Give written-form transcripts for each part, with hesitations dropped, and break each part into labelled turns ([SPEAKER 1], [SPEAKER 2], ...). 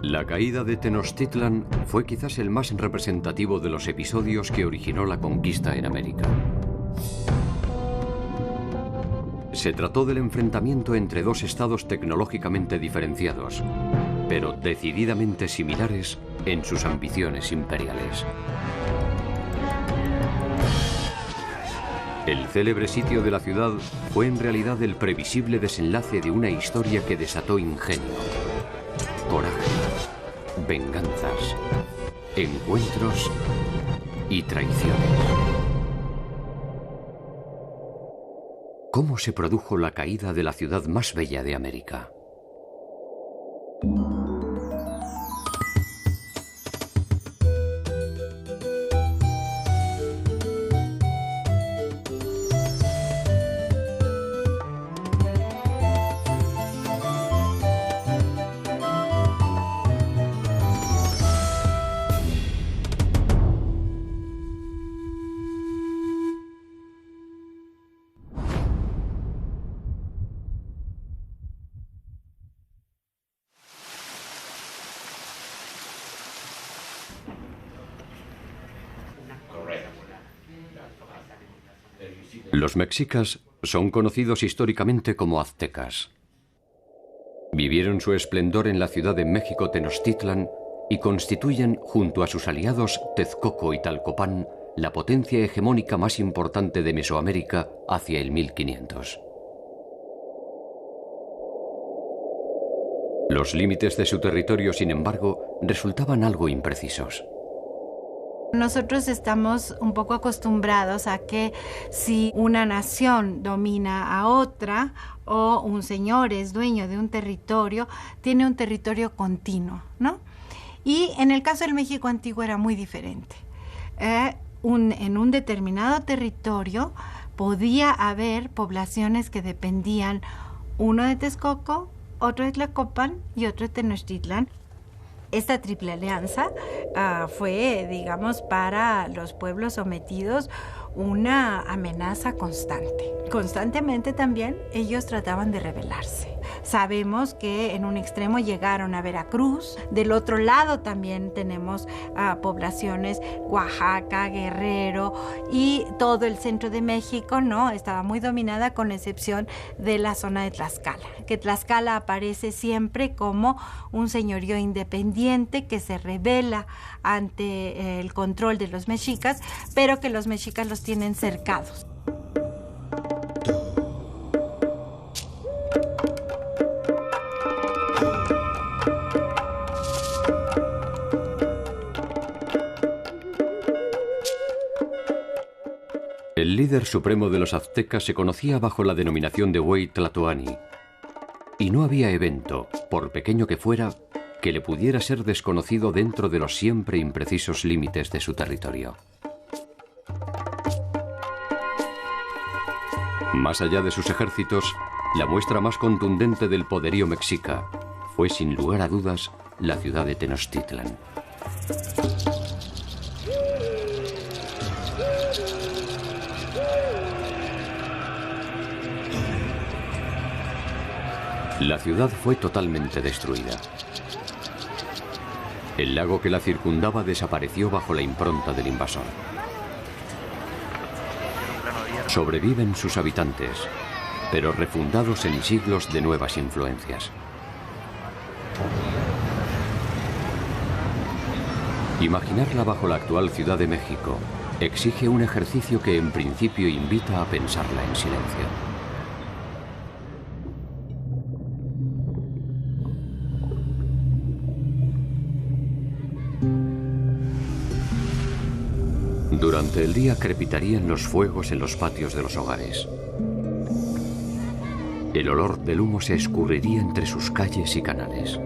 [SPEAKER 1] La caída de Tenochtitlan fue quizás el más representativo de los episodios que originó la conquista en América. Se trató del enfrentamiento entre dos estados tecnológicamente diferenciados, pero decididamente similares en sus ambiciones imperiales. El célebre sitio de la ciudad fue en realidad el previsible desenlace de una historia que desató ingenio, coraje, venganzas, encuentros y traiciones. ¿Cómo se produjo la caída de la ciudad más bella de América? Los mexicas son conocidos históricamente como aztecas. Vivieron su esplendor en la ciudad de México Tenochtitlan y constituyen, junto a sus aliados Texcoco y Tlalcopán, la potencia hegemónica más importante de Mesoamérica hacia el 1500. Los límites de su territorio, sin embargo, resultaban algo imprecisos.
[SPEAKER 2] Nosotros estamos un poco acostumbrados a que si una nación domina a otra o un señor es dueño de un territorio, tiene un territorio continuo, ¿no? Y en el caso del México antiguo era muy diferente. En un determinado territorio podía haber poblaciones que dependían, uno de Texcoco, otro de Tlalcopán y otro de Tenochtitlan. Esta triple alianza fue, digamos, para los pueblos sometidos una amenaza constante. Constantemente también ellos trataban de rebelarse. Sabemos que en un extremo llegaron a Veracruz, del otro lado también tenemos poblaciones, Oaxaca, Guerrero y todo el centro de México, ¿no? Estaba muy dominada con excepción de la zona de Tlaxcala, que Tlaxcala aparece siempre como un señorío independiente que se rebela ante el control de los mexicas, pero que los mexicas los tienen cercados.
[SPEAKER 1] El líder supremo de los aztecas se conocía bajo la denominación de Huey Tlatoani, y no había evento, por pequeño que fuera, que le pudiera ser desconocido dentro de los siempre imprecisos límites de su territorio. Más allá de sus ejércitos, la muestra más contundente del poderío mexica fue, sin lugar a dudas, la ciudad de Tenochtitlan. La ciudad fue totalmente destruida. El lago que la circundaba desapareció bajo la impronta del invasor. Sobreviven sus habitantes, pero refundados en siglos de nuevas influencias. Imaginarla bajo la actual Ciudad de México exige un ejercicio que en principio invita a pensarla en silencio. Durante el día crepitarían los fuegos en los patios de los hogares. El olor del humo se escurriría entre sus calles y canales.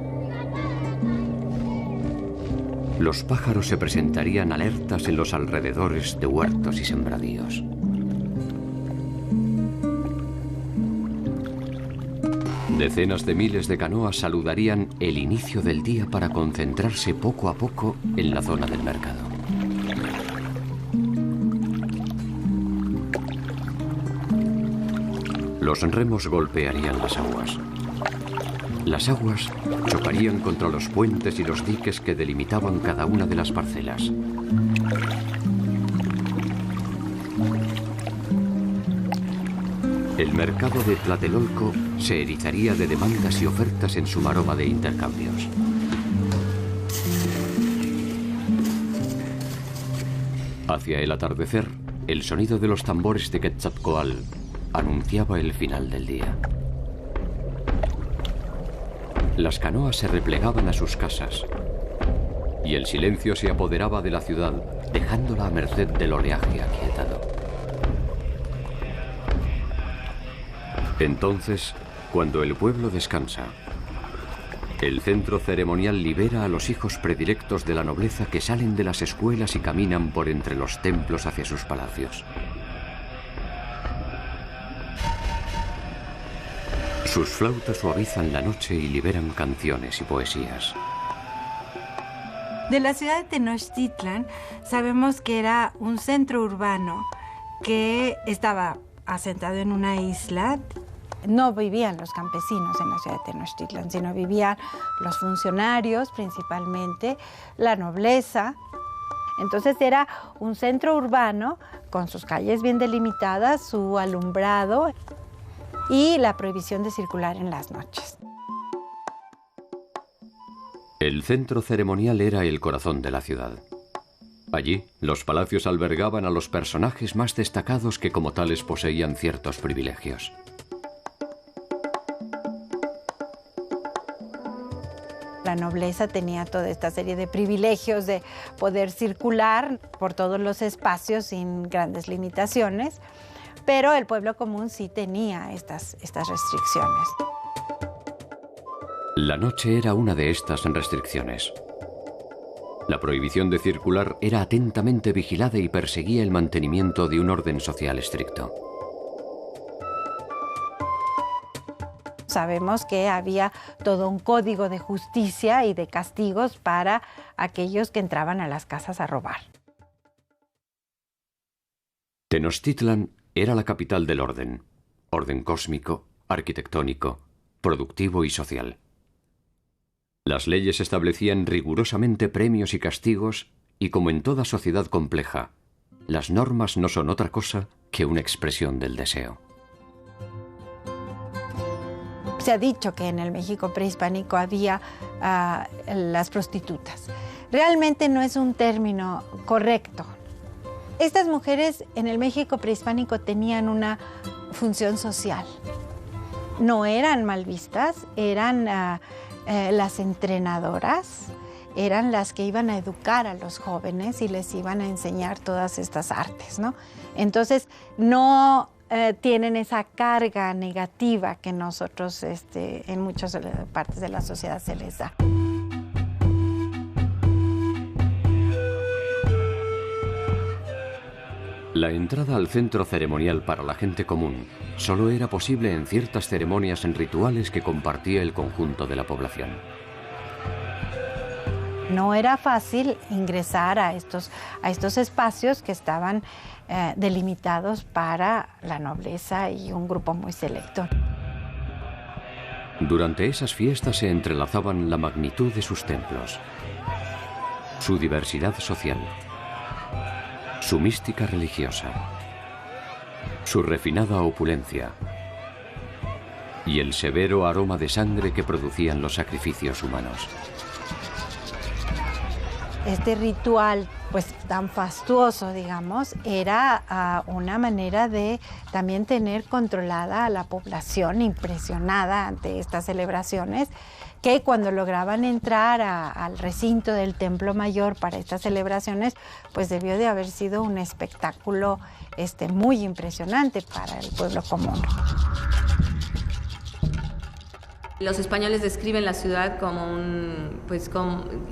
[SPEAKER 1] Los pájaros se presentarían alertas en los alrededores de huertos y sembradíos. Decenas de miles de canoas saludarían el inicio del día para concentrarse poco a poco en la zona del mercado. Los remos golpearían las aguas. Las aguas chocarían contra los puentes y los diques que delimitaban cada una de las parcelas. El mercado de Tlatelolco se erizaría de demandas y ofertas en su maroma de intercambios. Hacia el atardecer, el sonido de los tambores de Quetzalcóatl anunciaba el final del día. Las canoas se replegaban a sus casas y el silencio se apoderaba de la ciudad, dejándola a merced del oleaje aquietado. Entonces, cuando el pueblo descansa, el centro ceremonial libera a los hijos predilectos de la nobleza que salen de las escuelas y caminan por entre los templos hacia sus palacios. Sus flautas suavizan la noche y liberan canciones y poesías.
[SPEAKER 2] De la ciudad de Tenochtitlan sabemos que era un centro urbano que estaba asentado en una isla. No vivían los campesinos en la ciudad de Tenochtitlan, sino vivían los funcionarios principalmente, la nobleza. Entonces era un centro urbano con sus calles bien delimitadas, su alumbrado y la prohibición de circular en las noches.
[SPEAKER 1] El centro ceremonial era el corazón de la ciudad. Allí, los palacios albergaban a los personajes más destacados que como tales poseían ciertos privilegios.
[SPEAKER 2] La nobleza tenía toda esta serie de privilegios de poder circular por todos los espacios sin grandes limitaciones, pero el pueblo común sí tenía estas restricciones.
[SPEAKER 1] La noche era una de estas restricciones. La prohibición de circular era atentamente vigilada y perseguía el mantenimiento de un orden social estricto.
[SPEAKER 2] Sabemos que había todo un código de justicia y de castigos para aquellos que entraban a las casas a robar.
[SPEAKER 1] Tenochtitlan era la capital del orden cósmico, arquitectónico, productivo y social. Las leyes establecían rigurosamente premios y castigos y, como en toda sociedad compleja, las normas no son otra cosa que una expresión del deseo.
[SPEAKER 2] Se ha dicho que en el México prehispánico había las prostitutas. Realmente no es un término correcto. Estas mujeres en el México prehispánico tenían una función social. No eran mal vistas, eran las entrenadoras, eran las que iban a educar a los jóvenes y les iban a enseñar todas estas artes, ¿no? Entonces, no tienen esa carga negativa que nosotros en muchas partes de la sociedad se les da.
[SPEAKER 1] La entrada al centro ceremonial para la gente común solo era posible en ciertas ceremonias rituales que compartía el conjunto de la población.
[SPEAKER 2] No era fácil ingresar a estos espacios que estaban delimitados para la nobleza y un grupo muy selecto.
[SPEAKER 1] Durante esas fiestas se entrelazaban la magnitud de sus templos, su diversidad social, su mística religiosa, su refinada opulencia y el severo aroma de sangre que producían los sacrificios humanos.
[SPEAKER 2] Este ritual, pues tan fastuoso, digamos, era una manera de también tener controlada a la población, impresionada ante estas celebraciones, que cuando lograban entrar al recinto del Templo Mayor para estas celebraciones, pues debió de haber sido un espectáculo muy impresionante para el pueblo común.
[SPEAKER 3] Los españoles describen la ciudad como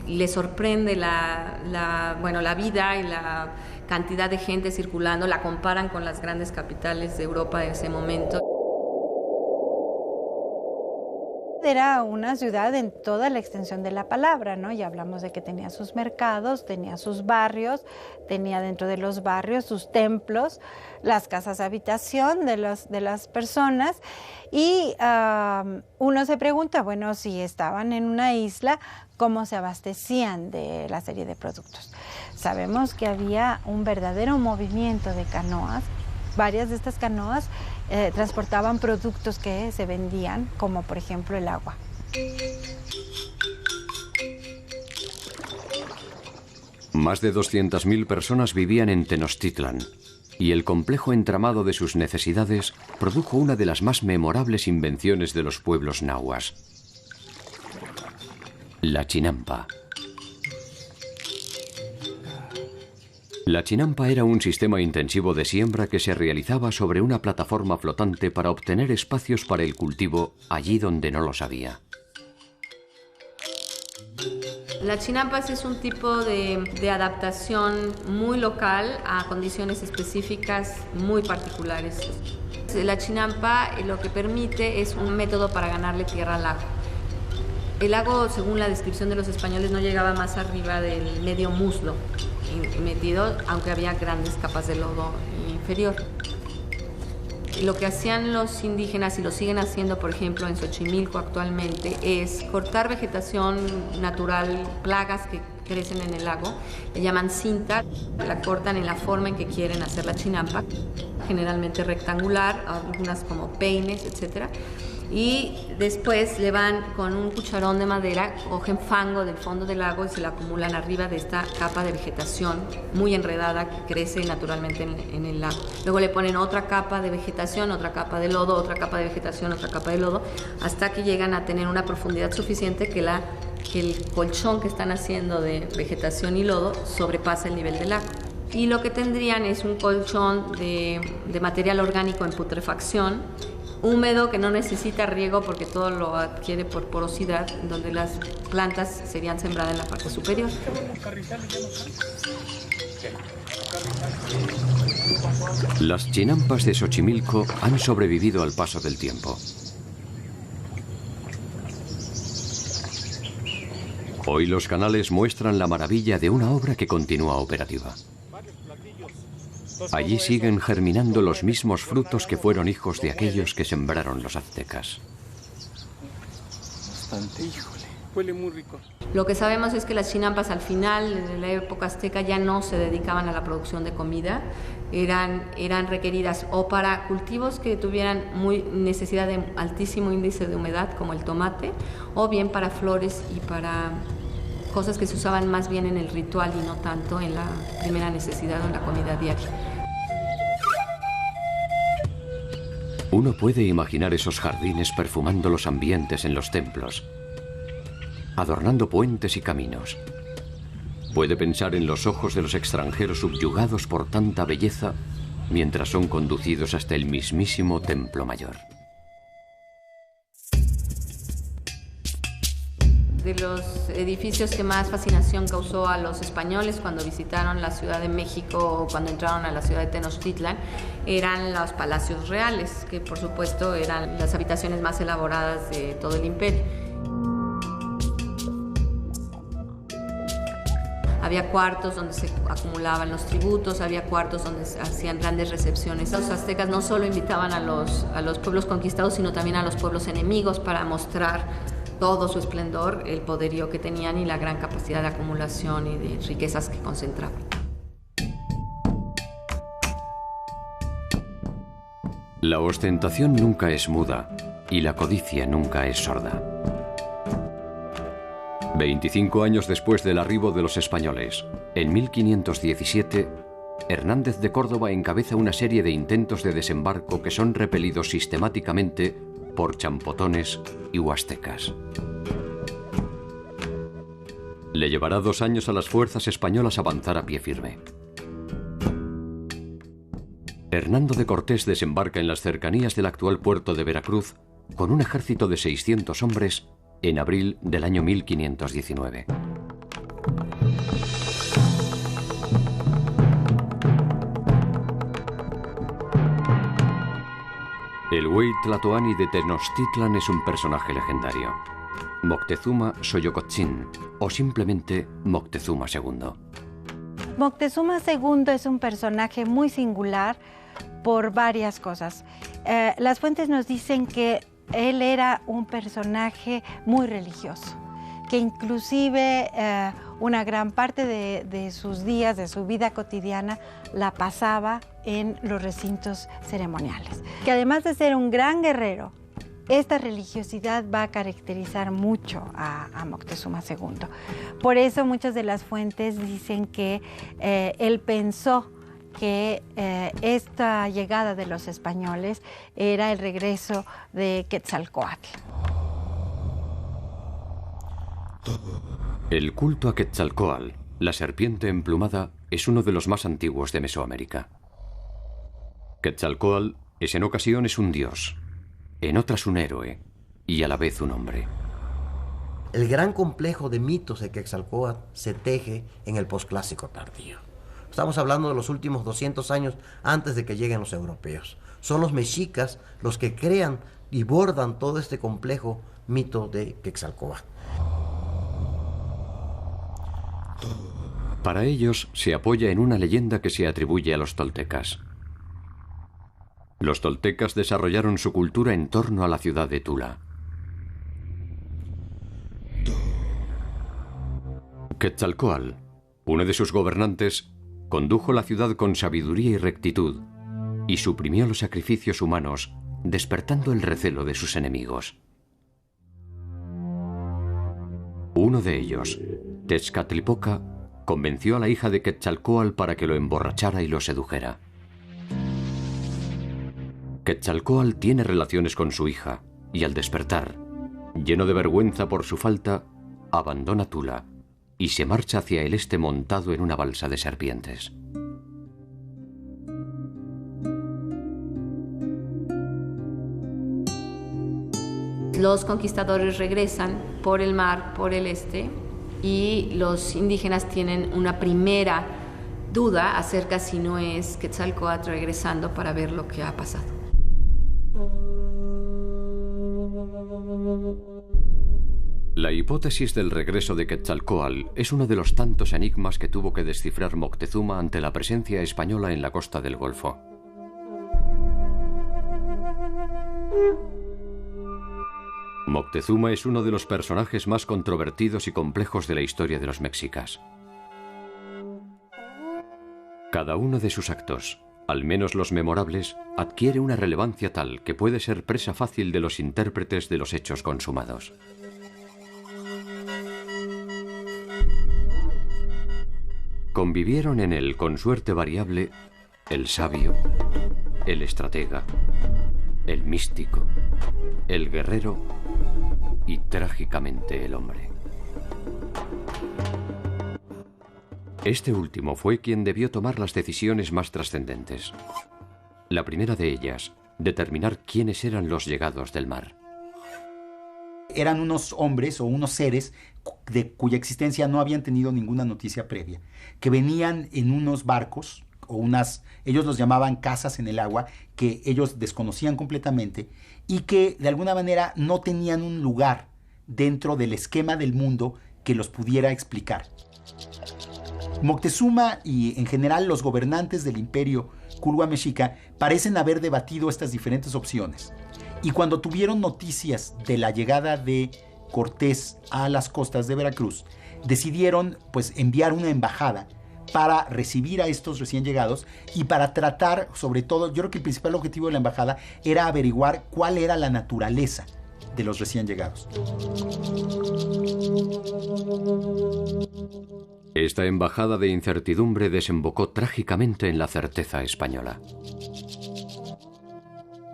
[SPEAKER 3] les sorprende la vida y la cantidad de gente circulando, la comparan con las grandes capitales de Europa de ese momento.
[SPEAKER 2] era una ciudad en toda la extensión de la palabra, ¿no? Ya hablamos de que tenía sus mercados, tenía sus barrios, tenía dentro de los barrios sus templos, las casas habitación de las personas, y uno se pregunta, bueno, si estaban en una isla, ¿cómo se abastecían de la serie de productos? Sabemos que había un verdadero movimiento de canoas. Varias de estas canoas transportaban productos que se vendían, como por ejemplo el agua.
[SPEAKER 1] Más de 200.000 personas vivían en Tenochtitlan, y el complejo entramado de sus necesidades produjo una de las más memorables invenciones de los pueblos nahuas: la chinampa. La chinampa era un sistema intensivo de siembra que se realizaba sobre una plataforma flotante para obtener espacios para el cultivo allí donde no los había.
[SPEAKER 3] La chinampas es un tipo de adaptación muy local a condiciones específicas muy particulares. La chinampa lo que permite es un método para ganarle tierra al lago. El lago, según la descripción de los españoles, no llegaba más arriba del medio muslo metido, aunque había grandes capas de lodo inferior. Lo que hacían los indígenas, y lo siguen haciendo, por ejemplo, en Xochimilco actualmente, es cortar vegetación natural, plagas que crecen en el lago, le llaman cinta, la cortan en la forma en que quieren hacer la chinampa, generalmente rectangular, algunas como peines, etcétera. Y después le van con un cucharón de madera, cogen fango del fondo del lago y se la acumulan arriba de esta capa de vegetación muy enredada que crece naturalmente en el lago. Luego le ponen otra capa de vegetación, otra capa de lodo, otra capa de vegetación, otra capa de lodo, hasta que llegan a tener una profundidad suficiente que el colchón que están haciendo de vegetación y lodo sobrepasa el nivel del lago. Y lo que tendrían es un colchón de material orgánico en putrefacción, húmedo, que no necesita riego porque todo lo adquiere por porosidad, donde las plantas serían sembradas en la parte superior.
[SPEAKER 1] Las chinampas de Xochimilco han sobrevivido al paso del tiempo. Hoy los canales muestran la maravilla de una obra que continúa operativa. Allí siguen germinando los mismos frutos que fueron hijos de aquellos que sembraron los aztecas.
[SPEAKER 4] Huele muy rico.
[SPEAKER 3] Lo que sabemos es que las chinampas al final de la época azteca ya no se dedicaban a la producción de comida, eran requeridas o para cultivos que tuvieran necesidad de altísimo índice de humedad, como el tomate, o bien para flores y para cosas que se usaban más bien en el ritual y no tanto en la primera necesidad o en la comida diaria.
[SPEAKER 1] Uno puede imaginar esos jardines perfumando los ambientes en los templos, adornando puentes y caminos. Puede pensar en los ojos de los extranjeros subyugados por tanta belleza mientras son conducidos hasta el mismísimo Templo Mayor.
[SPEAKER 3] De los edificios que más fascinación causó a los españoles cuando visitaron la Ciudad de México o cuando entraron a la ciudad de Tenochtitlan eran los palacios reales, que por supuesto eran las habitaciones más elaboradas de todo el imperio. Había cuartos donde se acumulaban los tributos, había cuartos donde se hacían grandes recepciones. Los aztecas no solo invitaban a los pueblos conquistados, sino también a los pueblos enemigos para mostrar todo su esplendor, el poderío que tenían y la gran capacidad de acumulación y de riquezas que concentraban.
[SPEAKER 1] La ostentación nunca es muda y la codicia nunca es sorda. 25 años después del arribo de los españoles, en 1517, Hernández de Córdoba encabeza una serie de intentos de desembarco que son repelidos sistemáticamente por champotones y huastecas. Le llevará 2 años a las fuerzas españolas avanzar a pie firme. Hernando de Cortés desembarca en las cercanías del actual puerto de Veracruz con un ejército de 600 hombres en abril del año 1519. El Huey Tlatoani de Tenochtitlan es un personaje legendario. Moctezuma Xoyocotzin, o simplemente Moctezuma II.
[SPEAKER 2] Moctezuma II es un personaje muy singular por varias cosas. Las fuentes nos dicen que él era un personaje muy religioso, que inclusive una gran parte de sus días, de su vida cotidiana, la pasaba en los recintos ceremoniales. Que además de ser un gran guerrero, esta religiosidad va a caracterizar mucho a Moctezuma II. Por eso muchas de las fuentes dicen que él pensó que esta llegada de los españoles era el regreso de Quetzalcóatl.
[SPEAKER 1] El culto a Quetzalcóatl, la serpiente emplumada, es uno de los más antiguos de Mesoamérica. Quetzalcóatl es en ocasiones un dios, en otras un héroe y a la vez un hombre.
[SPEAKER 5] El gran complejo de mitos de Quetzalcóatl se teje en el posclásico tardío. Estamos hablando de los últimos 200 años antes de que lleguen los europeos. Son los mexicas los que crean y bordan todo este complejo mito de Quetzalcóatl.
[SPEAKER 1] Para ellos se apoya en una leyenda que se atribuye a los toltecas. Los toltecas desarrollaron su cultura en torno a la ciudad de Tula. Quetzalcóatl, uno de sus gobernantes, condujo la ciudad con sabiduría y rectitud y suprimió los sacrificios humanos, despertando el recelo de sus enemigos. Uno de ellos, Tezcatlipoca, convenció a la hija de Quetzalcóatl para que lo emborrachara y lo sedujera. Quetzalcóatl tiene relaciones con su hija y al despertar, lleno de vergüenza por su falta, abandona Tula y se marcha hacia el este montado en una balsa de serpientes.
[SPEAKER 3] Los conquistadores regresan por el mar, por el este, y los indígenas tienen una primera duda acerca si no es Quetzalcóatl regresando para ver lo que ha pasado.
[SPEAKER 1] La hipótesis del regreso de Quetzalcóatl es uno de los tantos enigmas que tuvo que descifrar Moctezuma ante la presencia española en la costa del Golfo. Moctezuma es uno de los personajes más controvertidos y complejos de la historia de los mexicas. Cada uno de sus actos, al menos los memorables, adquiere una relevancia tal que puede ser presa fácil de los intérpretes de los hechos consumados. Convivieron en él con suerte variable el sabio, el estratega, el místico, el guerrero y trágicamente el hombre. Este último fue quien debió tomar las decisiones más trascendentes. La primera de ellas, determinar quiénes eran los llegados del mar.
[SPEAKER 6] Eran unos hombres o unos seres de cuya existencia no habían tenido ninguna noticia previa, que venían en unos barcos o ellos los llamaban casas en el agua, que ellos desconocían completamente y que de alguna manera no tenían un lugar dentro del esquema del mundo que los pudiera explicar. Moctezuma y en general los gobernantes del imperio Culhua Mexica parecen haber debatido estas diferentes opciones. Y cuando tuvieron noticias de la llegada de Cortés a las costas de Veracruz, decidieron enviar una embajada para recibir a estos recién llegados y para tratar, sobre todo, yo creo que el principal objetivo de la embajada era averiguar cuál era la naturaleza de los recién llegados.
[SPEAKER 1] Esta embajada de incertidumbre desembocó trágicamente en la certeza española.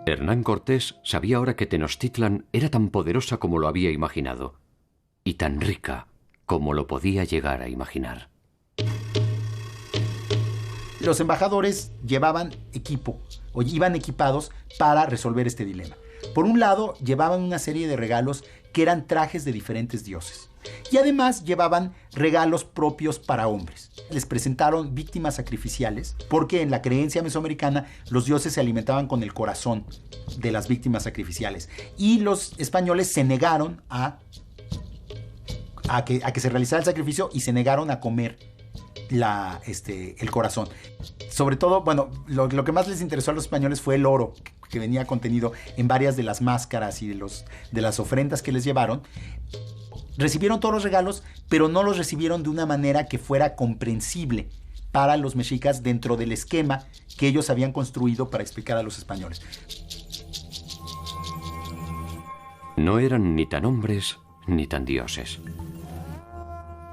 [SPEAKER 1] Hernán Cortés sabía ahora que Tenochtitlan era tan poderosa como lo había imaginado, y tan rica como lo podía llegar a imaginar.
[SPEAKER 6] Los embajadores llevaban equipo, o iban equipados para resolver este dilema. Por un lado, llevaban una serie de regalos que eran trajes de diferentes dioses. Y además llevaban regalos propios para hombres. les presentaron víctimas sacrificiales, porque en la creencia mesoamericana los dioses se alimentaban con el corazón de las víctimas sacrificiales. Y los españoles se negaron a que se realizara el sacrificio y se negaron a comer el corazón. Sobre todo, bueno, lo que más les interesó a los españoles fue el oro que venía contenido en varias de las máscaras y de las ofrendas que les llevaron. Recibieron todos los regalos, pero no los recibieron de una manera que fuera comprensible para los mexicas dentro del esquema que ellos habían construido para explicar a los españoles.
[SPEAKER 1] No eran ni tan hombres ni tan dioses.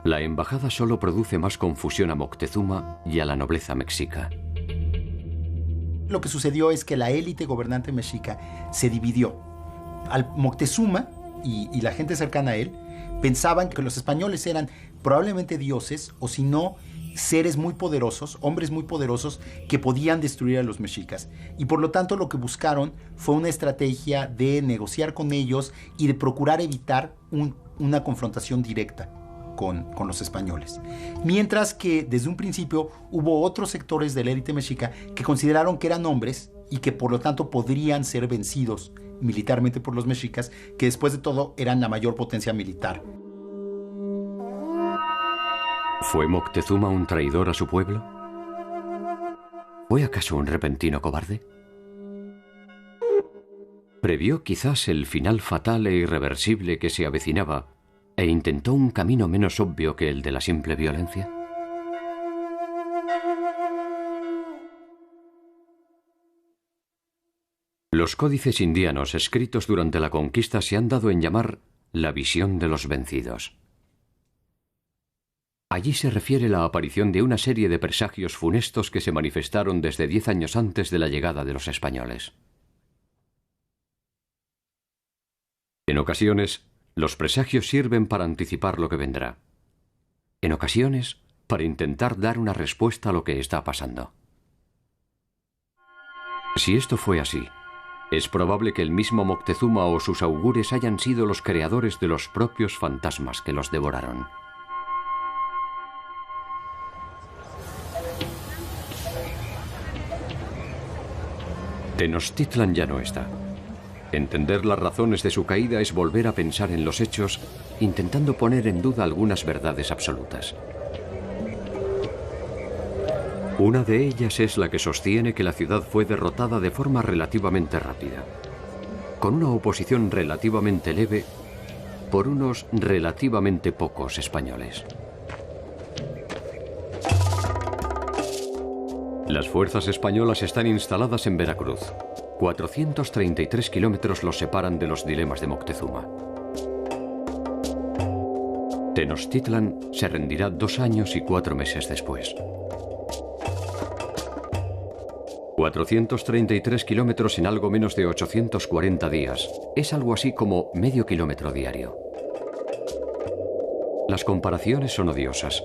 [SPEAKER 1] La embajada solo produce más confusión a Moctezuma y a la nobleza mexica.
[SPEAKER 6] Lo que sucedió es que la élite gobernante mexica se dividió. Al Moctezuma y la gente cercana a él pensaban que los españoles eran probablemente dioses, o si no, seres muy poderosos, hombres muy poderosos que podían destruir a los mexicas. Y por lo tanto lo que buscaron fue una estrategia de negociar con ellos y de procurar evitar una confrontación directa con los españoles. Mientras que desde un principio hubo otros sectores de la élite mexica que consideraron que eran hombres y que por lo tanto podrían ser vencidos militarmente por los mexicas, que después de todo eran la mayor potencia militar.
[SPEAKER 1] ¿Fue Moctezuma un traidor a su pueblo? ¿Fue acaso un repentino cobarde? ¿Previó quizás el final fatal e irreversible que se avecinaba e intentó un camino menos obvio que el de la simple violencia? Los códices indianos escritos durante la conquista se han dado en llamar la visión de los vencidos. Allí se refiere la aparición de una serie de presagios funestos que se manifestaron desde 10 años antes de la llegada de los españoles. En ocasiones, los presagios sirven para anticipar lo que vendrá. En ocasiones, para intentar dar una respuesta a lo que está pasando. Si esto fue así, es probable que el mismo Moctezuma o sus augures hayan sido los creadores de los propios fantasmas que los devoraron. Tenochtitlan ya no está. Entender las razones de su caída es volver a pensar en los hechos, intentando poner en duda algunas verdades absolutas. Una de ellas es la que sostiene que la ciudad fue derrotada de forma relativamente rápida, con una oposición relativamente leve por unos relativamente pocos españoles. Las fuerzas españolas están instaladas en Veracruz. 433 kilómetros los separan de los dilemas de Moctezuma. Tenochtitlan se rendirá 2 años y 4 meses después. 433 kilómetros en algo menos de 840 días es algo así como medio kilómetro diario. Las comparaciones son odiosas.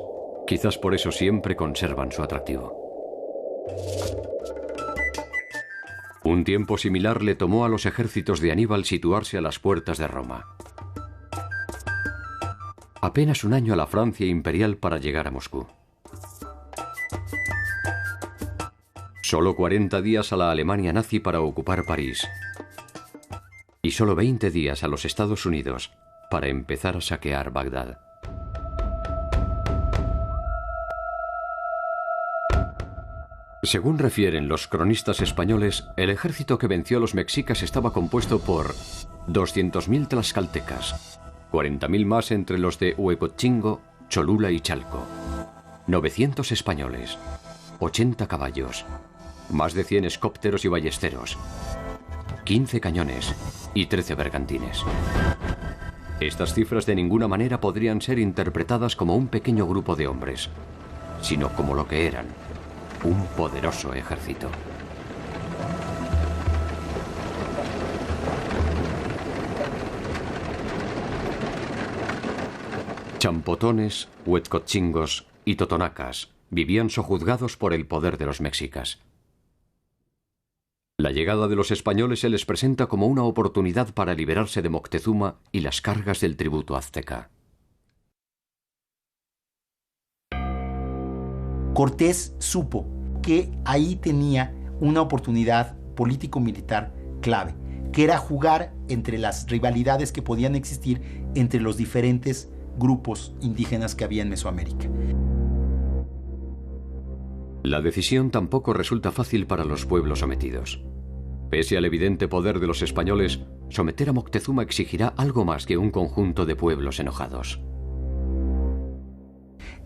[SPEAKER 1] Quizás por eso siempre conservan su atractivo. Un tiempo similar le tomó a los ejércitos de Aníbal situarse a las puertas de Roma. Apenas un año a la Francia imperial para llegar a Moscú. Solo 40 días a la Alemania nazi para ocupar París. Y solo 20 días a los Estados Unidos para empezar a saquear Bagdad. Según refieren los cronistas españoles, el ejército que venció a los mexicas estaba compuesto por 200.000 tlaxcaltecas, 40.000 más entre los de Huecotchingo, Cholula y Chalco, 900 españoles, 80 caballos, más de 100 escópteros y ballesteros, 15 cañones y 13 bergantines. Estas cifras de ninguna manera podrían ser interpretadas como un pequeño grupo de hombres, sino como lo que eran: un poderoso ejército. Champotones, huetcochingos y totonacas vivían sojuzgados por el poder de los mexicas. La llegada de los españoles se les presenta como una oportunidad para liberarse de Moctezuma y las cargas del tributo azteca.
[SPEAKER 6] Cortés supo que ahí tenía una oportunidad político-militar clave, que era jugar entre las rivalidades que podían existir entre los diferentes grupos indígenas que había en Mesoamérica.
[SPEAKER 1] La decisión tampoco resulta fácil para los pueblos sometidos. Pese al evidente poder de los españoles, someter a Moctezuma exigirá algo más que un conjunto de pueblos enojados.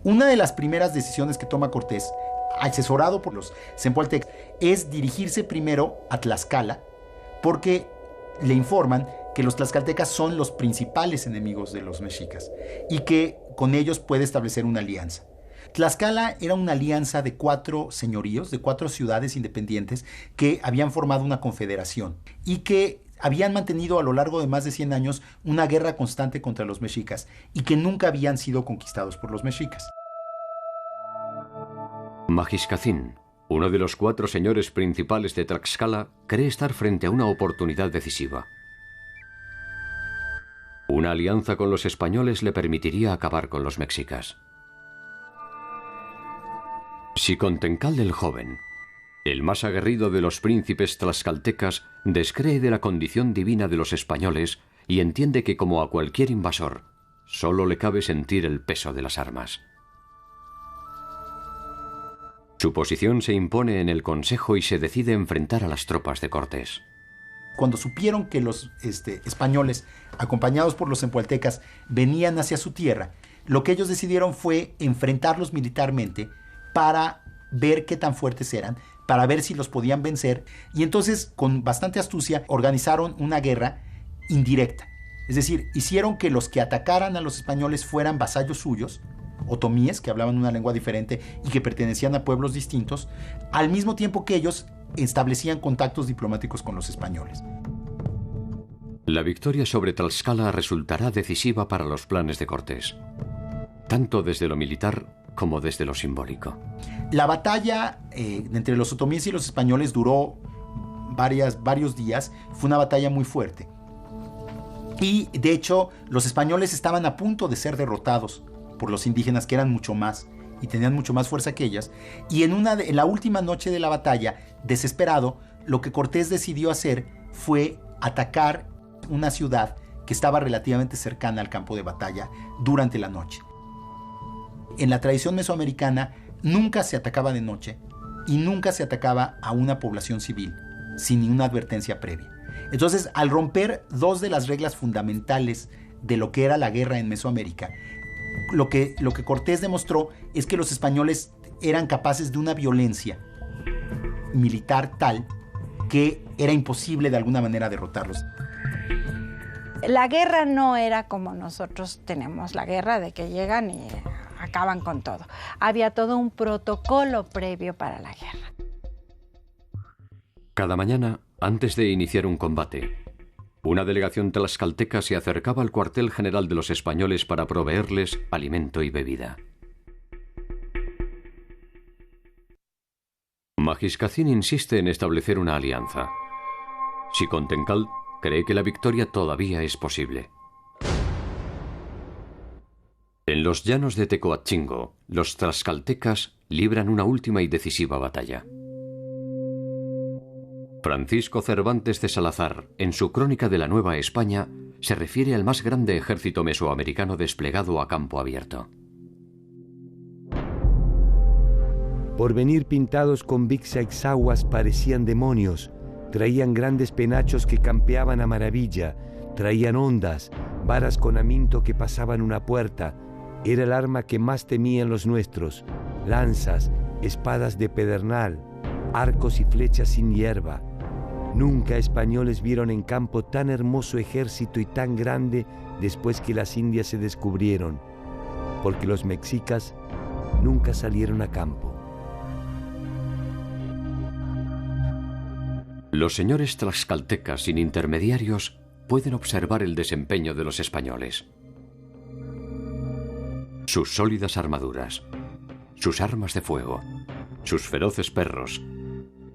[SPEAKER 6] Una de las primeras decisiones que toma Cortés, asesorado por los Zempoaltecas, es dirigirse primero a Tlaxcala, porque le informan que los tlaxcaltecas son los principales enemigos de los mexicas y que con ellos puede establecer una alianza. Tlaxcala era una alianza de 4 señoríos, de 4 ciudades independientes que habían formado una confederación y que habían mantenido a lo largo de más de 100 años una guerra constante contra los mexicas y que nunca habían sido conquistados por los mexicas.
[SPEAKER 1] Magiscacín, uno de los 4 señores principales de Tlaxcala, cree estar frente a una oportunidad decisiva. Una alianza con los españoles le permitiría acabar con los mexicas. Xicontencal el Joven, el más aguerrido de los príncipes tlaxcaltecas, descree de la condición divina de los españoles y entiende que, como a cualquier invasor, solo le cabe sentir el peso de las armas. Su posición se impone en el consejo y se decide enfrentar a las tropas de Cortés.
[SPEAKER 6] Cuando supieron que los españoles, acompañados por los zempoaltecas, venían hacia su tierra, lo que ellos decidieron fue enfrentarlos militarmente para ver qué tan fuertes eran, para ver si los podían vencer, y entonces con bastante astucia organizaron una guerra indirecta. Es decir, hicieron que los que atacaran a los españoles fueran vasallos suyos, otomíes, que hablaban una lengua diferente y que pertenecían a pueblos distintos, al mismo tiempo que ellos establecían contactos diplomáticos con los españoles.
[SPEAKER 1] La victoria sobre Tlaxcala resultará decisiva para los planes de Cortés, tanto desde lo militar como desde lo simbólico.
[SPEAKER 6] La batalla entre los otomíes y los españoles duró varios días. Fue una batalla muy fuerte. Y, de hecho, los españoles estaban a punto de ser derrotados por los indígenas, que eran mucho más y tenían mucho más fuerza que ellas. Y en la última noche de la batalla, desesperado, lo que Cortés decidió hacer fue atacar una ciudad que estaba relativamente cercana al campo de batalla durante la noche. En la tradición mesoamericana nunca se atacaba de noche y nunca se atacaba a una población civil sin ninguna advertencia previa. Entonces, al romper 2 de las reglas fundamentales de lo que era la guerra en Mesoamérica, lo que Cortés demostró es que los españoles eran capaces de una violencia militar tal que era imposible de alguna manera derrotarlos.
[SPEAKER 2] La guerra no era como nosotros tenemos la guerra, de que llegan y acaban con todo. Había todo un protocolo previo para la guerra.
[SPEAKER 1] Cada mañana, antes de iniciar un combate, una delegación tlaxcalteca se acercaba al cuartel general de los españoles para proveerles alimento y bebida. Magiscacín insiste en establecer una alianza. Xicontencal cree que la victoria todavía es posible. En los llanos de Tecoatchingo, los tlaxcaltecas libran una última y decisiva batalla. Francisco Cervantes de Salazar, en su Crónica de la Nueva España, se refiere al más grande ejército mesoamericano desplegado a campo abierto.
[SPEAKER 7] Por venir pintados con vixaixaguas parecían demonios, traían grandes penachos que campeaban a maravilla, traían ondas, varas con aminto que pasaban una puerta. Era el arma que más temían los nuestros, lanzas, espadas de pedernal, arcos y flechas sin hierba. Nunca españoles vieron en campo tan hermoso ejército y tan grande después que las Indias se descubrieron, porque los mexicas nunca salieron a campo.
[SPEAKER 1] Los señores tlaxcaltecas sin intermediarios pueden observar el desempeño de los españoles. Sus sólidas armaduras, sus armas de fuego, sus feroces perros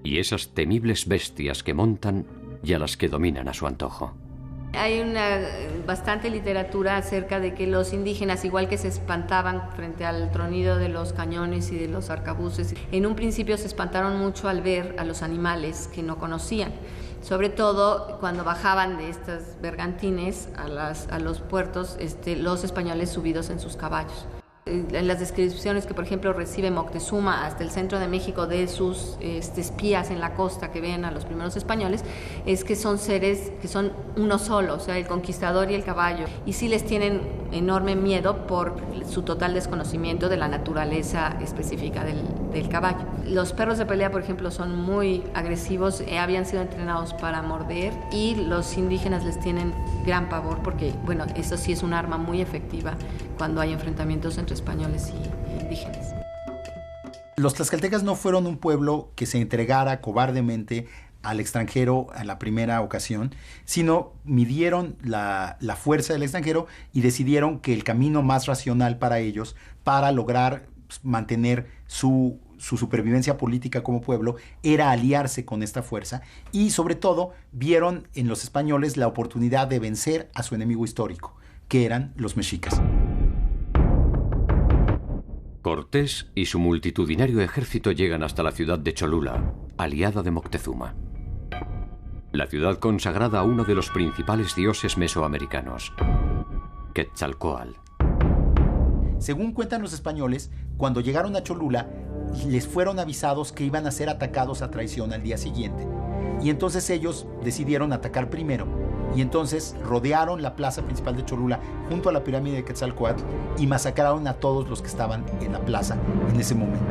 [SPEAKER 1] y esas temibles bestias que montan y a las que dominan a su antojo.
[SPEAKER 3] Hay bastante literatura acerca de que los indígenas, igual que se espantaban frente al tronido de los cañones y de los arcabuces, en un principio se espantaron mucho al ver a los animales que no conocían. Sobre todo cuando bajaban de estas bergantines a los puertos, los españoles subidos en sus caballos. En las descripciones que, por ejemplo, recibe Moctezuma hasta el centro de México de sus espías en la costa que ven a los primeros españoles, es que son seres que son uno solo, o sea, el conquistador y el caballo, y sí les tienen enorme miedo por su total desconocimiento de la naturaleza específica del caballo. Los perros de pelea, por ejemplo, son muy agresivos, habían sido entrenados para morder, y los indígenas les tienen gran pavor porque, bueno, eso sí es un arma muy efectiva cuando hay enfrentamientos entre españoles y indígenas.
[SPEAKER 6] Los tlaxcaltecas no fueron un pueblo que se entregara cobardemente al extranjero a la primera ocasión, sino midieron la fuerza del extranjero y decidieron que el camino más racional para ellos, para lograr mantener su supervivencia política como pueblo, era aliarse con esta fuerza, y sobre todo vieron en los españoles la oportunidad de vencer a su enemigo histórico, que eran los mexicas.
[SPEAKER 1] Cortés y su multitudinario ejército llegan hasta la ciudad de Cholula, aliada de Moctezuma. La ciudad consagrada a uno de los principales dioses mesoamericanos, Quetzalcóatl.
[SPEAKER 6] Según cuentan los españoles, cuando llegaron a Cholula, les fueron avisados que iban a ser atacados a traición al día siguiente. Y entonces ellos decidieron atacar primero. Y entonces rodearon la plaza principal de Cholula junto a la pirámide de Quetzalcóatl y masacraron a todos los que estaban en la plaza en ese momento.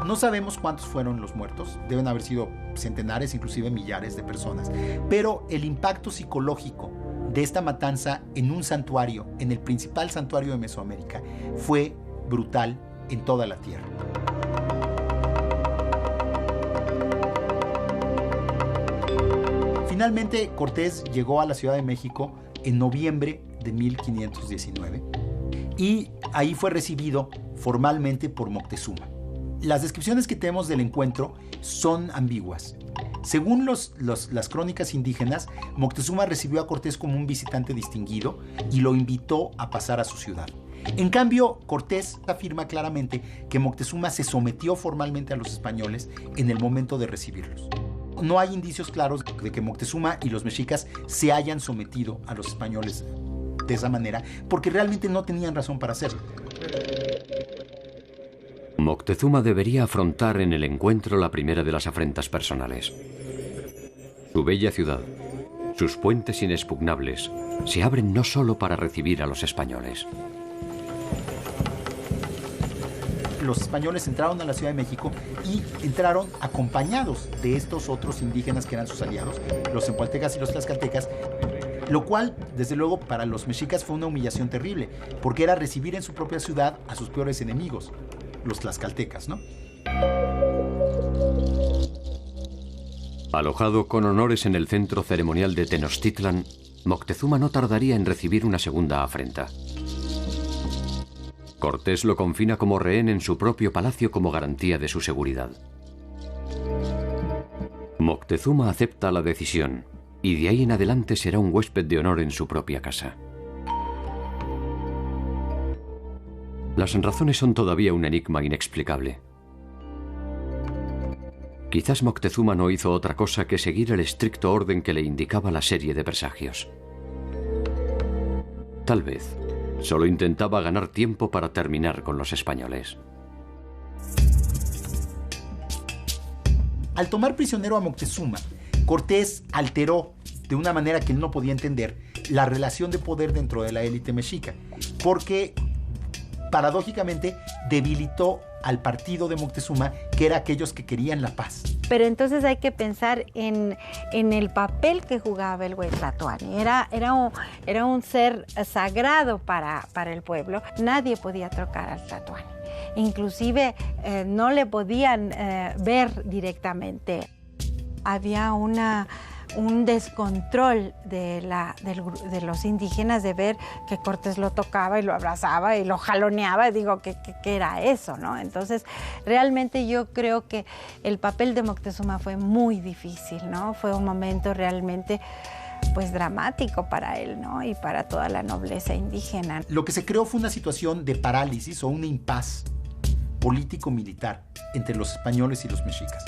[SPEAKER 6] No sabemos cuántos fueron los muertos, deben haber sido centenares, inclusive millares de personas, pero el impacto psicológico de esta matanza en un santuario, en el principal santuario de Mesoamérica, fue brutal en toda la tierra. Finalmente, Cortés llegó a la Ciudad de México en noviembre de 1519 y ahí fue recibido formalmente por Moctezuma. Las descripciones que tenemos del encuentro son ambiguas. Según las crónicas indígenas, Moctezuma recibió a Cortés como un visitante distinguido y lo invitó a pasar a su ciudad. En cambio, Cortés afirma claramente que Moctezuma se sometió formalmente a los españoles en el momento de recibirlos. No hay indicios claros de que Moctezuma y los mexicas se hayan sometido a los españoles de esa manera, porque realmente no tenían razón para hacerlo.
[SPEAKER 1] Moctezuma debería afrontar en el encuentro la primera de las afrentas personales. Su bella ciudad, sus puentes inexpugnables, se abren no solo para recibir a los españoles.
[SPEAKER 6] Los españoles entraron a la Ciudad de México y entraron acompañados de estos otros indígenas que eran sus aliados, los cempaltecas y los tlaxcaltecas, lo cual, desde luego, para los mexicas fue una humillación terrible, porque era recibir en su propia ciudad a sus peores enemigos, los tlaxcaltecas, ¿no?
[SPEAKER 1] Alojado con honores en el centro ceremonial de Tenochtitlan, Moctezuma no tardaría en recibir una segunda afrenta. Cortés lo confina como rehén en su propio palacio como garantía de su seguridad. Moctezuma acepta la decisión y de ahí en adelante será un huésped de honor en su propia casa. Las razones son todavía un enigma inexplicable. Quizás Moctezuma no hizo otra cosa que seguir el estricto orden que le indicaba la serie de presagios. Tal vez solo intentaba ganar tiempo para terminar con los españoles.
[SPEAKER 6] Al tomar prisionero a Moctezuma, Cortés alteró de una manera que él no podía entender la relación de poder dentro de la élite mexica, porque paradójicamente debilitó al partido de Moctezuma, que era aquellos que querían la paz.
[SPEAKER 2] Pero entonces hay que pensar en el papel que jugaba el Huetlatoani. Era un ser sagrado para el pueblo. Nadie podía tocar al Tlatoani. Inclusive no le podían ver directamente. había un descontrol de los indígenas de ver que Cortés lo tocaba y lo abrazaba y lo jaloneaba. Digo, ¿qué era eso, no? Entonces, realmente yo creo que el papel de Moctezuma fue muy difícil, ¿no? Fue un momento realmente pues dramático para él, ¿no? Y para toda la nobleza indígena.
[SPEAKER 6] Lo que se creó fue una situación de parálisis o un impas político-militar entre los españoles y los mexicas.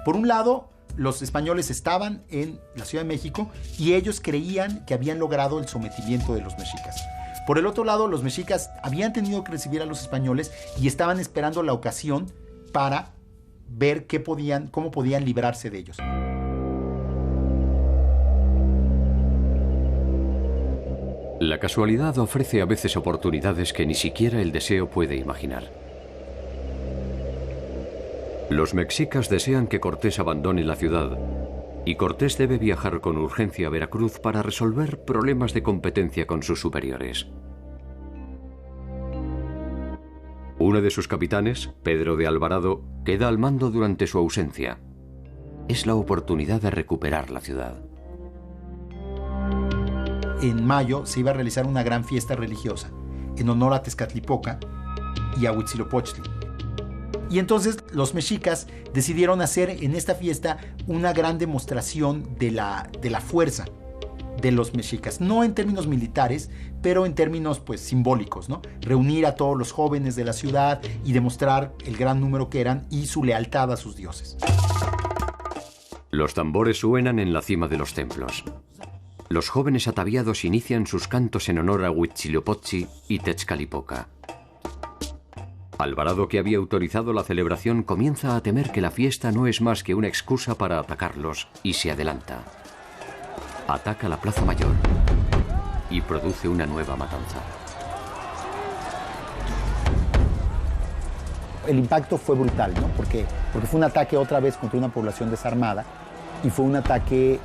[SPEAKER 6] Por un lado, los españoles estaban en la Ciudad de México y ellos creían que habían logrado el sometimiento de los mexicas. Por el otro lado, los mexicas habían tenido que recibir a los españoles y estaban esperando la ocasión para ver cómo podían librarse de ellos.
[SPEAKER 1] La casualidad ofrece a veces oportunidades que ni siquiera el deseo puede imaginar. Los mexicas desean que Cortés abandone la ciudad y Cortés debe viajar con urgencia a Veracruz para resolver problemas de competencia con sus superiores. Uno de sus capitanes, Pedro de Alvarado, queda al mando durante su ausencia. Es la oportunidad de recuperar la ciudad.
[SPEAKER 6] En mayo se iba a realizar una gran fiesta religiosa en honor a Tezcatlipoca y a Huitzilopochtli. Y entonces los mexicas decidieron hacer en esta fiesta una gran demostración de la fuerza de los mexicas. No en términos militares, pero en términos pues simbólicos, ¿no? Reunir a todos los jóvenes de la ciudad y demostrar el gran número que eran y su lealtad a sus dioses.
[SPEAKER 1] Los tambores suenan en la cima de los templos. Los jóvenes ataviados inician sus cantos en honor a Huitzilopochtli y Tezcatlipoca. Alvarado, que había autorizado la celebración, comienza a temer que la fiesta no es más que una excusa para atacarlos y se adelanta. Ataca la Plaza Mayor y produce una nueva matanza.
[SPEAKER 6] El impacto fue brutal, ¿no? Porque fue un ataque otra vez contra una población desarmada y fue un ataque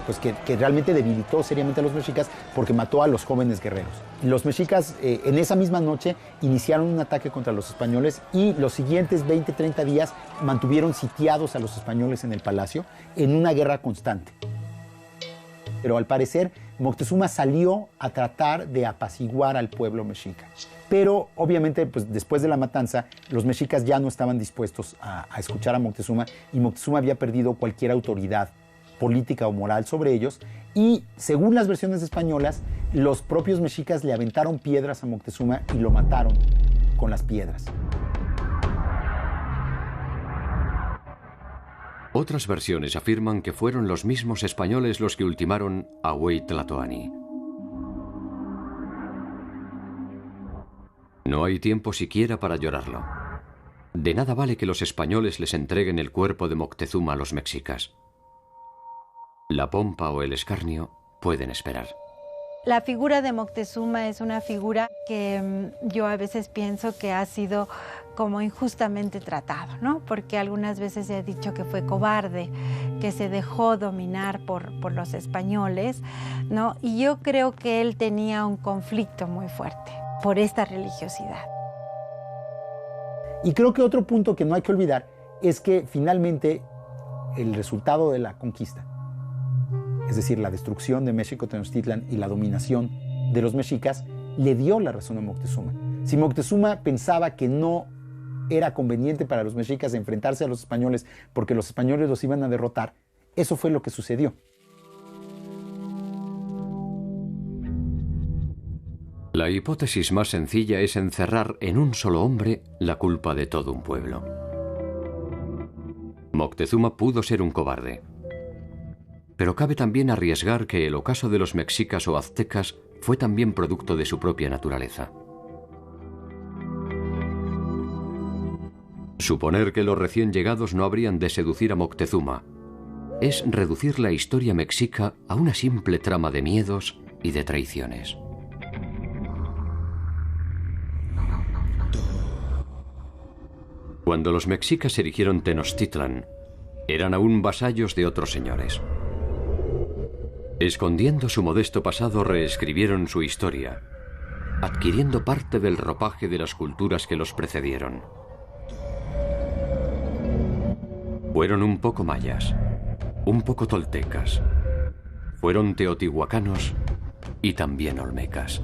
[SPEAKER 6] pues que realmente debilitó seriamente a los mexicas porque mató a los jóvenes guerreros. Los mexicas en esa misma noche iniciaron un ataque contra los españoles y los siguientes 20, 30 días mantuvieron sitiados a los españoles en el palacio en una guerra constante. Pero al parecer Moctezuma salió a tratar de apaciguar al pueblo mexica. Pero obviamente pues, después de la matanza los mexicas ya no estaban dispuestos a escuchar a Moctezuma y Moctezuma había perdido cualquier autoridad política o moral sobre ellos y según las versiones españolas los propios mexicas le aventaron piedras a Moctezuma y lo mataron con las piedras.
[SPEAKER 1] Otras versiones afirman que fueron los mismos españoles los que ultimaron a Huey Tlatoani. No hay tiempo siquiera para llorarlo. De nada vale que los españoles les entreguen el cuerpo de Moctezuma a los mexicas. La pompa o el escarnio pueden esperar.
[SPEAKER 2] La figura de Moctezuma es una figura que yo a veces pienso que ha sido como injustamente tratado, ¿no? Porque algunas veces se ha dicho que fue cobarde, que se dejó dominar por los españoles, ¿no? Y yo creo que él tenía un conflicto muy fuerte por esta religiosidad.
[SPEAKER 6] Y creo que otro punto que no hay que olvidar es que finalmente el resultado de la conquista, es decir, la destrucción de México Tenochtitlan y la dominación de los mexicas, le dio la razón a Moctezuma. Si Moctezuma pensaba que no era conveniente para los mexicas enfrentarse a los españoles porque los españoles los iban a derrotar, eso fue lo que sucedió.
[SPEAKER 1] La hipótesis más sencilla es encerrar en un solo hombre la culpa de todo un pueblo. Moctezuma pudo ser un cobarde. Pero cabe también arriesgar que el ocaso de los mexicas o aztecas fue también producto de su propia naturaleza. Suponer que los recién llegados no habrían de seducir a Moctezuma es reducir la historia mexica a una simple trama de miedos y de traiciones. Cuando los mexicas erigieron Tenochtitlan, eran aún vasallos de otros señores. Escondiendo su modesto pasado, reescribieron su historia, adquiriendo parte del ropaje de las culturas que los precedieron. Fueron un poco mayas, un poco toltecas, fueron teotihuacanos y también olmecas.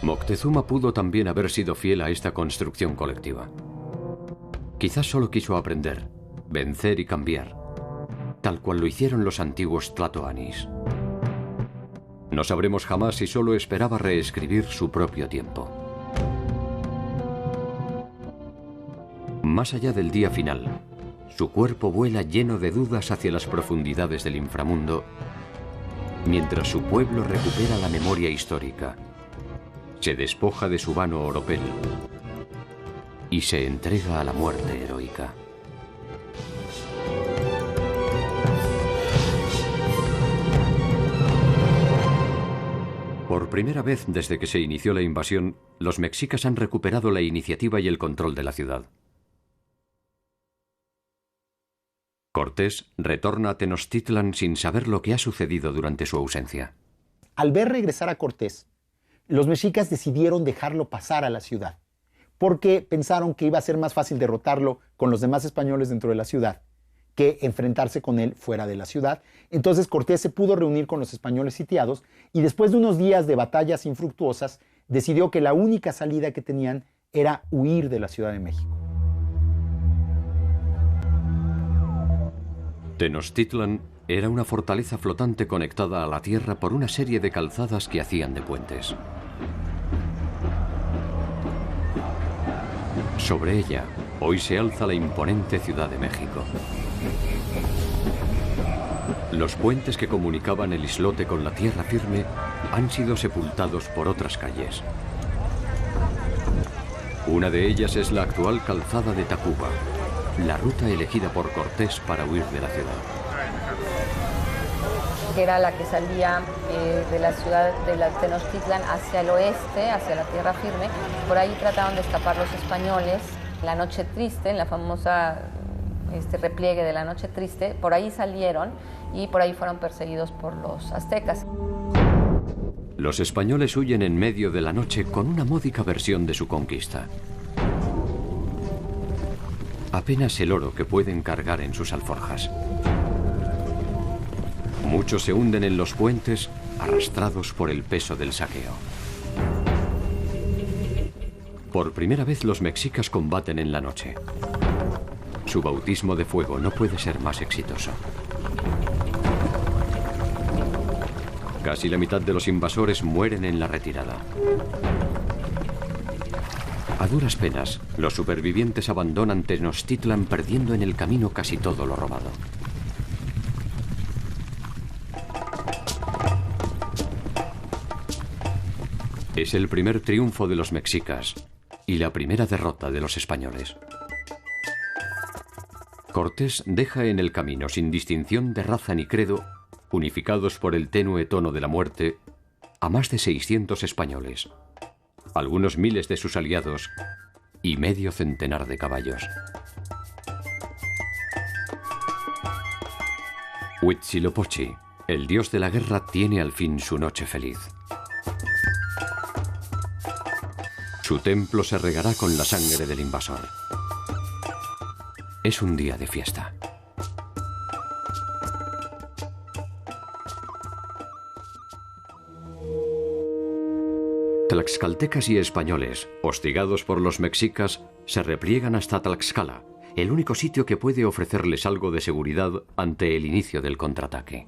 [SPEAKER 1] Moctezuma pudo también haber sido fiel a esta construcción colectiva. Quizás solo quiso aprender, vencer y cambiar, tal cual lo hicieron los antiguos tlatoanis. No sabremos jamás si solo esperaba reescribir su propio tiempo. Más allá del día final, su cuerpo vuela lleno de dudas hacia las profundidades del inframundo, mientras su pueblo recupera la memoria histórica, se despoja de su vano oropel y se entrega a la muerte heroica. Por primera vez desde que se inició la invasión, los mexicas han recuperado la iniciativa y el control de la ciudad. Cortés retorna a Tenochtitlan sin saber lo que ha sucedido durante su ausencia.
[SPEAKER 6] Al ver regresar a Cortés, los mexicas decidieron dejarlo pasar a la ciudad, porque pensaron que iba a ser más fácil derrotarlo con los demás españoles dentro de la ciudad que enfrentarse con él fuera de la ciudad. Entonces Cortés se pudo reunir con los españoles sitiados y después de unos días de batallas infructuosas, decidió que la única salida que tenían era huir de la Ciudad de México.
[SPEAKER 1] Tenochtitlan era una fortaleza flotante conectada a la tierra por una serie de calzadas que hacían de puentes. Sobre ella, hoy se alza la imponente Ciudad de México. Los puentes que comunicaban el islote con la tierra firme han sido sepultados por otras calles. Una de ellas es la actual calzada de Tacuba, la ruta elegida por Cortés para huir de la ciudad.
[SPEAKER 3] Que era la que salía de la ciudad de la Tenochtitlan hacia el oeste, hacia la tierra firme. Por ahí trataron de escapar los españoles. La Noche Triste, en la famosa repliegue de la Noche Triste, por ahí salieron y por ahí fueron perseguidos por los aztecas.
[SPEAKER 1] Los españoles huyen en medio de la noche con una módica versión de su conquista. Apenas el oro que pueden cargar en sus alforjas. Muchos se hunden en los puentes, arrastrados por el peso del saqueo. Por primera vez los mexicas combaten en la noche. Su bautismo de fuego no puede ser más exitoso. Casi la mitad de los invasores mueren en la retirada. A duras penas, los supervivientes abandonan Tenochtitlan perdiendo en el camino casi todo lo robado. Es el primer triunfo de los mexicas y la primera derrota de los españoles. Cortés deja en el camino, sin distinción de raza ni credo, unificados por el tenue tono de la muerte, a más de 600 españoles, algunos miles de sus aliados y medio centenar de caballos. Huitzilopochtli, el dios de la guerra, tiene al fin su noche feliz. Su templo se regará con la sangre del invasor. Es un día de fiesta. Tlaxcaltecas y españoles, hostigados por los mexicas, se repliegan hasta Tlaxcala, el único sitio que puede ofrecerles algo de seguridad ante el inicio del contraataque.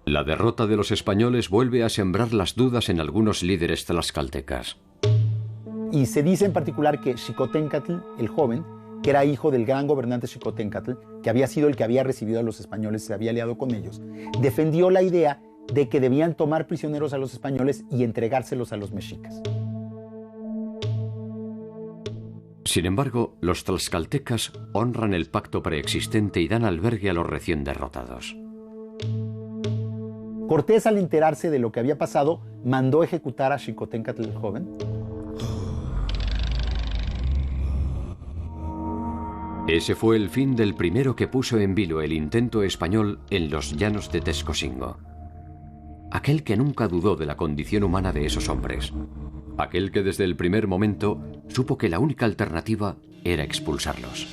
[SPEAKER 1] La derrota de los españoles vuelve a sembrar las dudas en algunos líderes tlaxcaltecas.
[SPEAKER 6] Y se dice en particular que Xicoténcatl, el joven, que era hijo del gran gobernante Xicoténcatl, que había sido el que había recibido a los españoles, se había aliado con ellos, defendió la idea de que debían tomar prisioneros a los españoles y entregárselos a los mexicas.
[SPEAKER 1] Sin embargo, los tlaxcaltecas honran el pacto preexistente y dan albergue a los recién derrotados.
[SPEAKER 6] Cortés, al enterarse de lo que había pasado, mandó ejecutar a Xicoténcatl el joven.
[SPEAKER 1] Ese fue el fin del primero que puso en vilo el intento español en los llanos de Texcocingo. aquel que nunca dudó de la condición humana de esos hombres, aquel que desde el primer momento supo que la única alternativa era expulsarlos.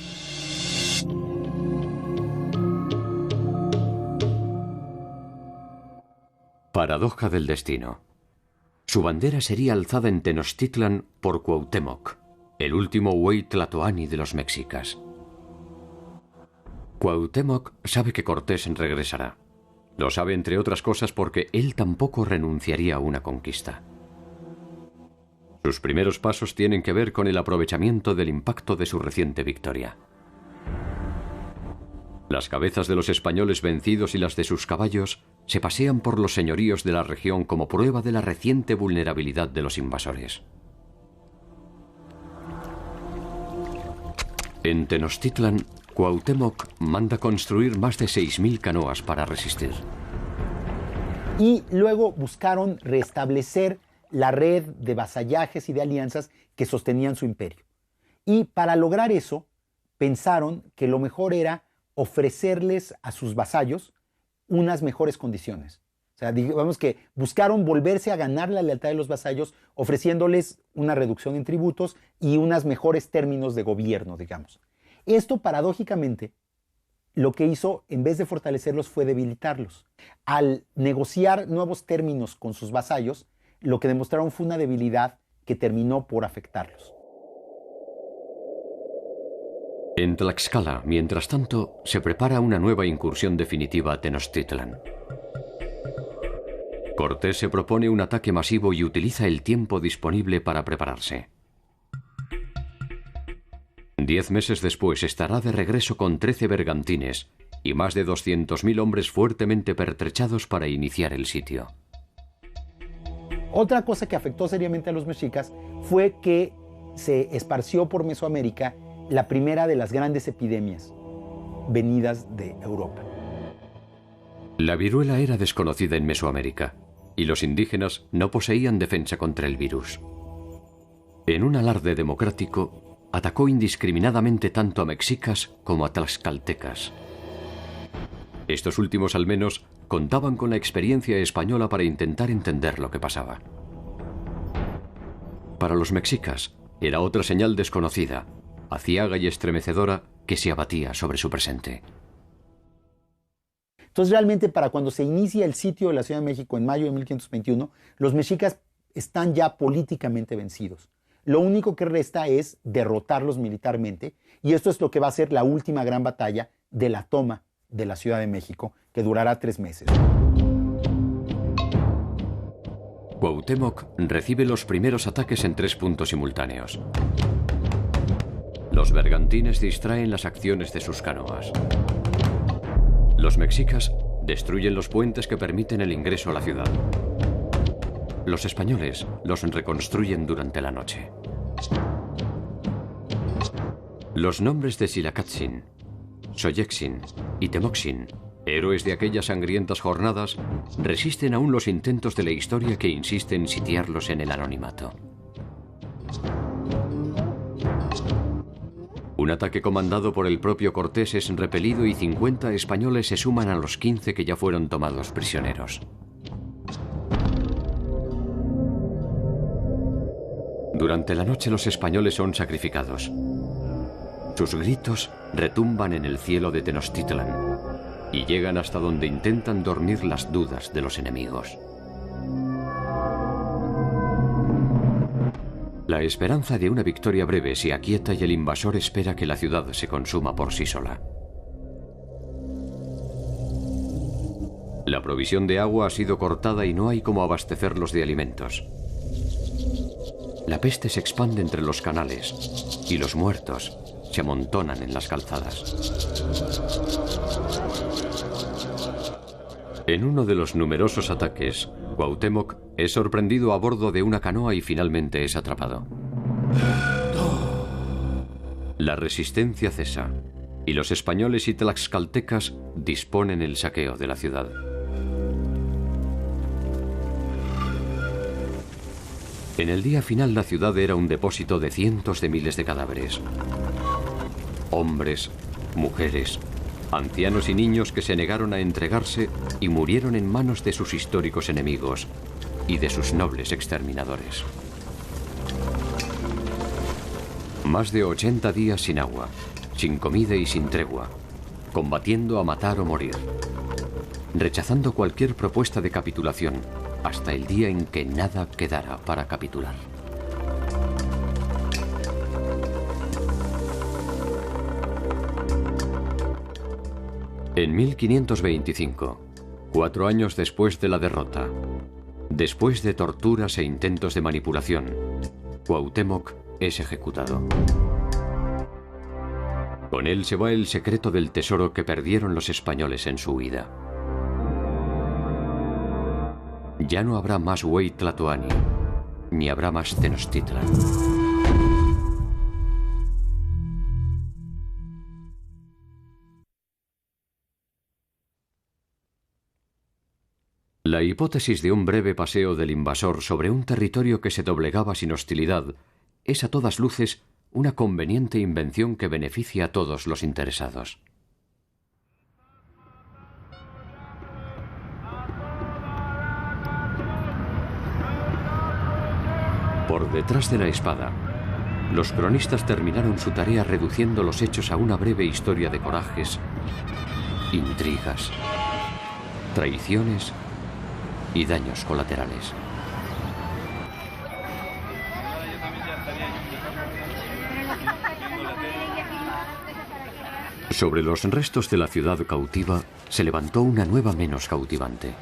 [SPEAKER 1] Paradoja del destino. Su bandera sería alzada en Tenochtitlan por Cuauhtémoc, el último Huey Tlatoani de los mexicas. Cuauhtémoc sabe que Cortés regresará. Lo sabe, entre otras cosas, porque él tampoco renunciaría a una conquista. Sus primeros pasos tienen que ver con el aprovechamiento del impacto de su reciente victoria. Las cabezas de los españoles vencidos y las de sus caballos se pasean por los señoríos de la región como prueba de la reciente vulnerabilidad de los invasores. En Tenochtitlan, Cuauhtémoc manda construir más de 6.000 canoas para resistir.
[SPEAKER 6] Y luego buscaron restablecer la red de vasallajes y de alianzas que sostenían su imperio. Y para lograr eso, pensaron que lo mejor era ofrecerles a sus vasallos unas mejores condiciones. O sea, digamos que buscaron volverse a ganar la lealtad de los vasallos, ofreciéndoles una reducción en tributos y unos mejores términos de gobierno, digamos. Esto, paradójicamente, lo que hizo, en vez de fortalecerlos, fue debilitarlos. Al negociar nuevos términos con sus vasallos, lo que demostraron fue una debilidad que terminó por afectarlos.
[SPEAKER 1] En Tlaxcala, mientras tanto, se prepara una nueva incursión definitiva a Tenochtitlan. Cortés se propone un ataque masivo y utiliza el tiempo disponible para prepararse. 10 meses después estará de regreso con 13 bergantines y más de 200.000 hombres fuertemente pertrechados para iniciar el sitio.
[SPEAKER 6] Otra cosa que afectó seriamente a los mexicas fue que se esparció por Mesoamérica la primera de las grandes epidemias venidas de Europa.
[SPEAKER 1] La viruela era desconocida en Mesoamérica y los indígenas no poseían defensa contra el virus. En un alarde democrático, atacó indiscriminadamente tanto a mexicas como a tlaxcaltecas. Estos últimos, al menos, contaban con la experiencia española para intentar entender lo que pasaba. Para los mexicas, era otra señal desconocida, aciaga y estremecedora, que se abatía sobre su presente.
[SPEAKER 6] Entonces, realmente, para cuando se inicia el sitio de la Ciudad de México en mayo de 1521, los mexicas están ya políticamente vencidos. Lo único que resta es derrotarlos militarmente, y esto es lo que va a ser la última gran batalla de la toma de la Ciudad de México, que durará 3 meses.
[SPEAKER 1] Cuauhtémoc recibe los primeros ataques en 3 puntos simultáneos. Los bergantines distraen las acciones de sus canoas. Los mexicas destruyen los puentes que permiten el ingreso a la ciudad. Los españoles los reconstruyen durante la noche. Los nombres de Xilacatzin, Soyexin y Temoxin, héroes de aquellas sangrientas jornadas, resisten aún los intentos de la historia que insiste en sitiarlos en el anonimato. Un ataque comandado por el propio Cortés es repelido y 50 españoles se suman a los 15 que ya fueron tomados prisioneros. Durante la noche los españoles son sacrificados. Sus gritos retumban en el cielo de Tenochtitlan y llegan hasta donde intentan dormir las dudas de los enemigos. La esperanza de una victoria breve se aquieta y el invasor espera que la ciudad se consuma por sí sola. La provisión de agua ha sido cortada y no hay cómo abastecerlos de alimentos. La peste se expande entre los canales y los muertos se amontonan en las calzadas. En uno de los numerosos ataques, Cuauhtémoc es sorprendido a bordo de una canoa y finalmente es atrapado. La resistencia cesa y los españoles y tlaxcaltecas disponen el saqueo de la ciudad. En el día final la ciudad era un depósito de cientos de miles de cadáveres. Hombres, mujeres, Ancianos y niños que se negaron a entregarse y murieron en manos de sus históricos enemigos y de sus nobles exterminadores. Más de 80 días sin agua, sin comida y sin tregua, combatiendo a matar o morir, rechazando cualquier propuesta de capitulación, hasta el día en que nada quedara para capitular. En 1525, 4 años después de la derrota, después de torturas e intentos de manipulación, Cuauhtémoc es ejecutado. Con él se va el secreto del tesoro que perdieron los españoles en su huida. Ya no habrá más Huey Tlatoani, ni habrá más Tenochtitlan. La hipótesis de un breve paseo del invasor sobre un territorio que se doblegaba sin hostilidad es a todas luces una conveniente invención que beneficia a todos los interesados. Por detrás de la espada, los cronistas terminaron su tarea reduciendo los hechos a una breve historia de corajes, intrigas, traiciones y daños colaterales. Sobre los restos de la ciudad cautiva se levantó una nueva menos cautivante.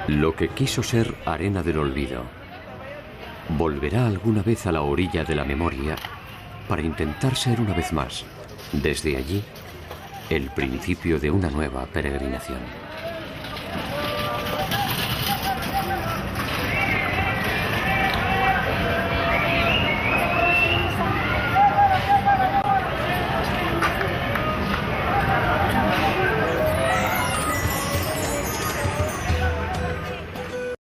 [SPEAKER 1] Lo que quiso ser arena del olvido volverá alguna vez a la orilla de la memoria para intentar ser una vez más, desde allí, el principio de una nueva peregrinación.